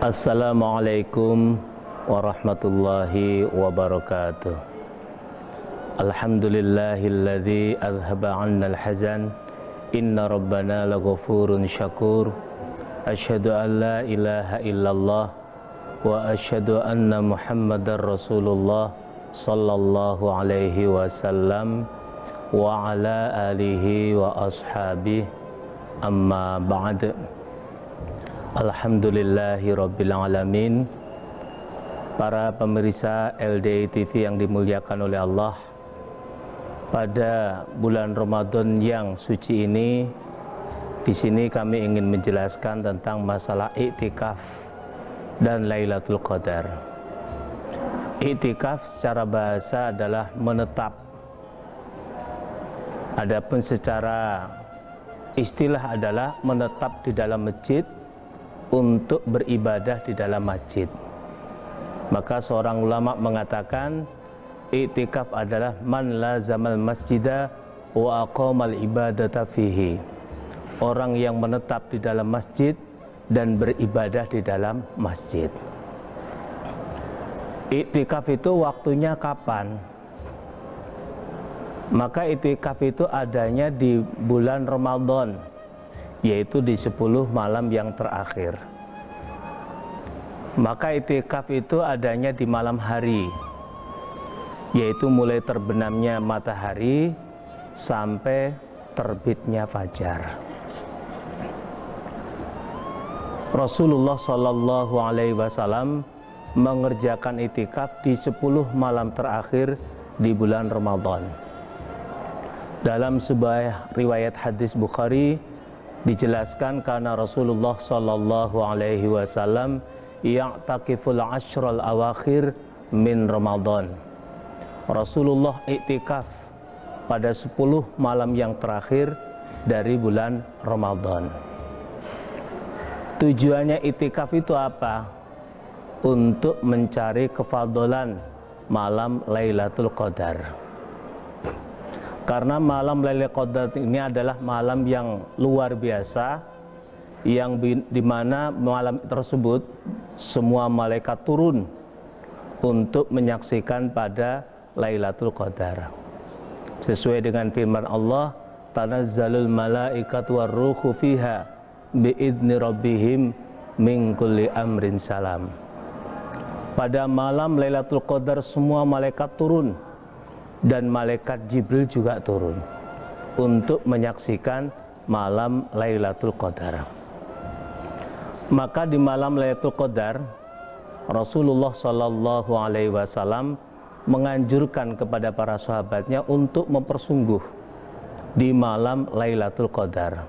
Assalamualaikum warahmatullahi wabarakatuh. Alhamdulillahilladzi adhaba 'annal hazan. Inna rabbana laghafurun syakur. Asyhadu an la ilaha illallah wa asyhadu anna Muhammadar Rasulullah sallallahu alaihi wasallam wa ala alihi wa ashabihi. Amma ba'd. Alhamdulillahi rabbil alamin. Para pemirsa LDI TV yang dimuliakan oleh Allah, pada bulan Ramadan yang suci ini, di sini kami ingin menjelaskan tentang masalah iktikaf dan Lailatul Qadar. Iktikaf secara bahasa adalah menetap. Adapun secara istilah adalah menetap di dalam masjid untuk beribadah di dalam masjid. Maka seorang ulama mengatakan iktikaf adalah man lazamal masjidah wa aqamal ibadata fihi. Orang yang menetap di dalam masjid dan beribadah di dalam masjid. Iktikaf itu waktunya kapan? Maka iktikaf itu adanya di bulan Ramadan, yaitu di 10 malam yang terakhir. Maka iktikaf itu adanya di malam hari, yaitu mulai terbenamnya matahari sampai terbitnya fajar. Rasulullah Shallallahu Alaihi Wasallam mengerjakan iktikaf di 10 malam terakhir di bulan Ramadan. Dalam sebuah riwayat hadis Bukhari dijelaskan karena Rasulullah Shallallahu Alaihi Wasallam ya'takiful ashral awakhir min Ramadan. Rasulullah iktikaf pada 10 malam yang terakhir dari bulan Ramadan. Tujuannya iktikaf itu apa? Untuk mencari kefadolan malam Lailatul Qadar. Karena malam Lailatul Qadar ini adalah malam yang luar biasa, yang dimana malam tersebut semua malaikat turun untuk menyaksikan pada Lailatul Qadar. Sesuai dengan firman Allah, tanazzalul malaikatu warruhu fiha biidzni rabbihim min kulli amrin salam. Pada malam Lailatul Qadar semua malaikat turun dan malaikat Jibril juga turun untuk menyaksikan malam Lailatul Qadar. Maka di malam Lailatul Qadar Rasulullah Shallallahu Alaihi Wasallam menganjurkan kepada para sahabatnya untuk mempersungguh di malam Lailatul Qadar.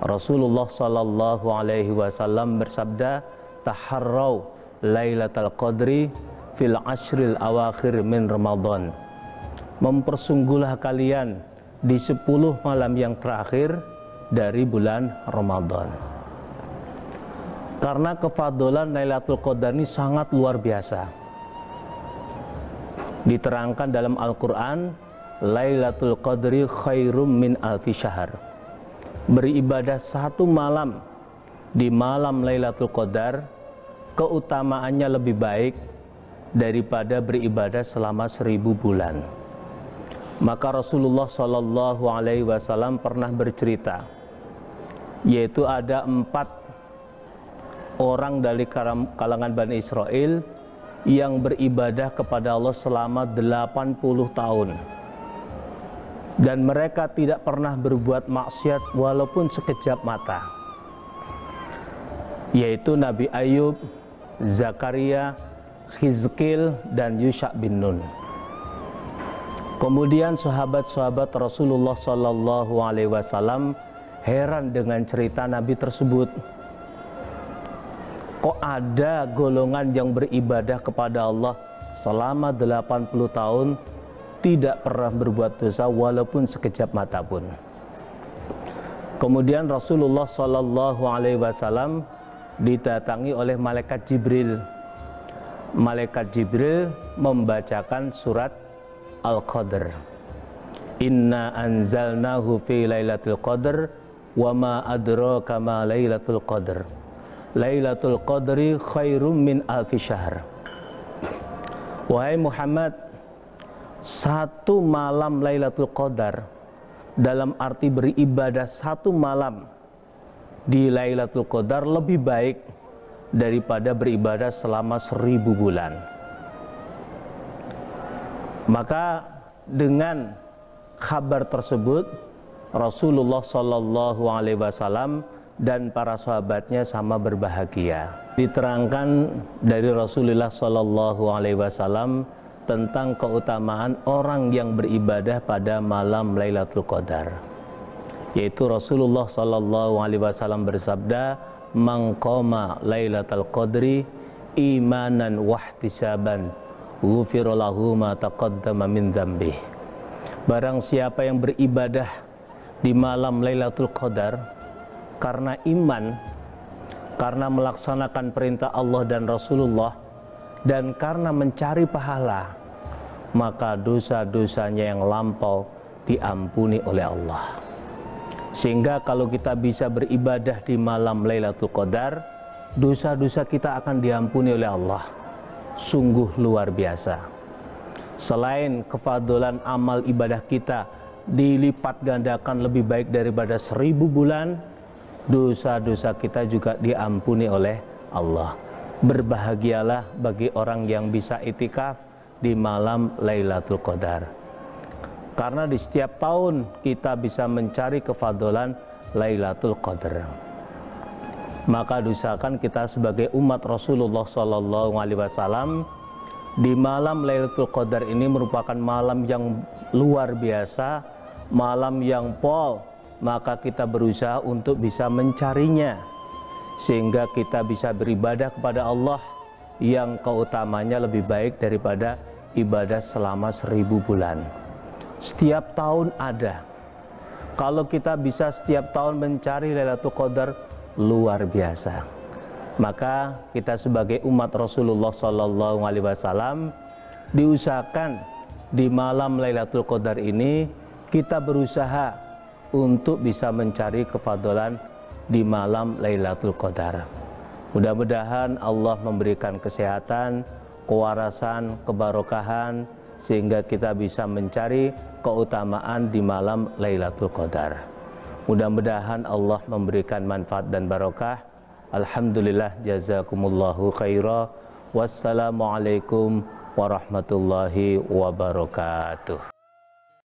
Rasulullah Shallallahu Alaihi Wasallam bersabda, taharrau Lailatul Qadri fil ashril awakhir min Ramadan. Mempersungguhlah kalian di 10 malam yang terakhir dari bulan Ramadan. Karena kefadolan Lailatul Qadar ini sangat luar biasa. Diterangkan dalam Al-Quran, Lailatul Qadri khairum min alfi syahr. Beribadah 1 malam di malam Lailatul Qadar, keutamaannya lebih baik daripada beribadah selama 1000 bulan. Maka Rasulullah Shallallahu Alaihi Wasallam pernah bercerita, yaitu ada 4 orang dari kalangan Bani Israel yang beribadah kepada Allah selama 80 tahun. Dan mereka tidak pernah berbuat maksiat walaupun sekejap mata. Yaitu Nabi Ayub, Zakaria, Hizkil, dan Yusha bin Nun. Kemudian sahabat-sahabat Rasulullah Sallallahu Alaihi Wasallam heran dengan cerita Nabi tersebut. Kok ada golongan yang beribadah kepada Allah selama 80 tahun tidak pernah berbuat dosa walaupun sekejap mata pun. Kemudian Rasulullah Sallallahu Alaihi Wasallam didatangi oleh malaikat Jibril. Malaikat Jibril membacakan surat Al-Qadr. Inna anzalnahu fi lailatul qadr wa ma adraka ma lailatul qadr. Lailatul Qadri khairum min alfi syahr. Wahai Muhammad, satu malam Lailatul Qadar, dalam arti beribadah satu malam di Lailatul Qadar lebih baik daripada beribadah selama 1000 bulan. Maka dengan kabar tersebut Rasulullah Shallallahu Alaihi Wasallam dan para sahabatnya sama berbahagia. Diterangkan dari Rasulullah Shallallahu Alaihi Wasallam tentang keutamaan orang yang beribadah pada malam Lailatul Qadar, yaitu Rasulullah Shallallahu Alaihi Wasallam bersabda, "Man qama Lailatul Qadri imanan wahtisaban, ghufira lahu ma taqaddama min dzambih." Barang siapa yang beribadah di malam Lailatul Qadar karena iman, karena melaksanakan perintah Allah dan Rasulullah, dan karena mencari pahala, maka dosa-dosanya yang lampau diampuni oleh Allah. Sehingga kalau kita bisa beribadah di malam Lailatul Qadar, dosa-dosa kita akan diampuni oleh Allah. Sungguh luar biasa. Selain kefadolan amal ibadah kita dilipat gandakan lebih baik daripada 1000 bulan, dosa-dosa kita juga diampuni oleh Allah. Berbahagialah bagi orang yang bisa itikaf di malam Lailatul Qadar, karena di setiap tahun kita bisa mencari kefadolan Lailatul Qadar. Maka usahakan kita sebagai umat Rasulullah Shallallahu Alaihi Wasallam, di malam Lailatul Qadar ini merupakan malam yang luar biasa, malam yang pol. Maka kita berusaha untuk bisa mencarinya, sehingga kita bisa beribadah kepada Allah yang keutamanya lebih baik daripada ibadah selama 1000 bulan. Setiap tahun ada. Kalau kita bisa setiap tahun mencari Lailatul Qadar, luar biasa. Maka kita sebagai umat Rasulullah Shallallahu Alaihi Wasallam diusahakan di malam Lailatul Qadar ini kita berusaha untuk bisa mencari kefadolan di malam Lailatul Qadar. Mudah-mudahan Allah memberikan kesehatan, kewarasan, kebarokahan, sehingga kita bisa mencari keutamaan di malam Lailatul Qadar. Mudah-mudahan Allah memberikan manfaat dan barokah. Alhamdulillah, jazakumullahu khaira. Wassalamualaikum warahmatullahi wabarakatuh.